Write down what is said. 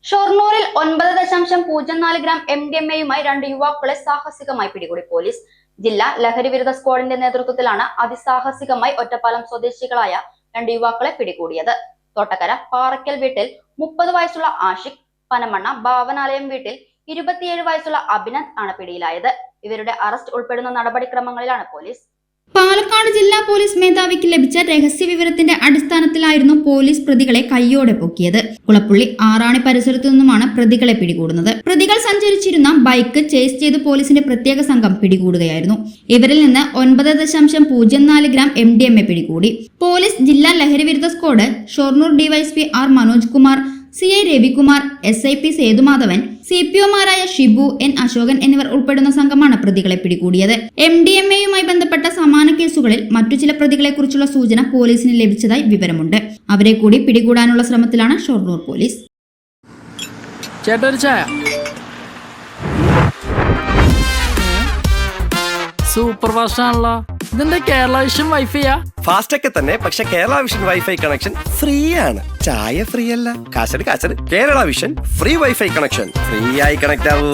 ഷൊർണൂരിൽ 9.04 gram MDMA-യുമായി 2 യുവാക്കളെ സാഹസികമായി പിടികൂടി പോലീസ്. ജില്ലാ ലഹരി വിരുദ്ധ സ്ക്വാഡിന്റെ നേതൃത്വത്തിലാണ് അതിസാഹസികമായി ഒറ്റപ്പാലം സ്വദേശികളായ 2 യുവാക്കളെ പിടികൂടിയത്. തോട്ടക്കര പാറയ്ക്കൽ വീട്ടിൽ 30 വയസ്സുള്ള ആഷിഖ്, പനമണ്ണ ഭാവനാലയം വീട്ടിൽ 27 വയസ്സുള്ള അഭിനന്ദ് ആണ് പിടിയിലായത്. ഇവരുടെ അറസ്റ്റ് ഉൾപ്പെടുന്ന നടപടിക്രമങ്ങളിലാണ് പോലീസ്. പാലക്കാട് ജില്ലാ പോലീസ് മേധാവിക്ക് ലഭിച്ച രഹസ്യ വിവരത്തിന്റെ അടിസ്ഥാനത്തിലായിരുന്നു പോലീസ് പ്രതികളെ കയ്യോടെ പൊക്കിയത്. കുളപ്പുള്ളി ആറാണി പരിസരത്തു നിന്നുമാണ് പ്രതികളെ പിടികൂടുന്നത്. പ്രതികൾ സഞ്ചരിച്ചിരുന്ന ബൈക്ക് ചേസ് ചെയ്ത് പോലീസിന്റെ പ്രത്യേക സംഘം പിടികൂടുകയായിരുന്നു. ഇവരിൽ നിന്ന് 9.04 ഗ്രാം MDMA പിടികൂടി. പോലീസ് ജില്ലാ ലഹരി വിരുദ്ധ squad Shoranur DYSP R Manoj Kumar, CI Ravikumar, SIP Sethumadhavan, CPOമാരായ ഷിബു, N അശോകൻ എന്നിവർ ഉൾപ്പെടുന്ന സംഘമാണ് പ്രതികളെ പിടികൂടിയത്. MDMA-യുമായി ബന്ധപ്പെട്ട സമാന കേസുകളിൽ മറ്റു ചില പ്രതികളെ കുറിച്ചുള്ള സൂചന പോലീസിന് ലഭിച്ചതായി വിവരമുണ്ട്. അവരെ കൂടി പിടികൂടാനുള്ള ശ്രമത്തിലാണ് ഷൊർണൂർ പോലീസ്. സൂപ്പർ ഫാസ്റ്റ് ആണല്ലോ. ഇതിന്റെ കേരള വിഷൻ വൈഫൈയാ? ഫാസ്റ്റ് ഒക്കെ തന്നെ, പക്ഷെ Kerala vision wifi connection free ആണ്. ചായ ഫ്രീ അല്ല, കാശട് Kerala vision free wifi connection. Free ആയി കണക്ട് ആവൂ.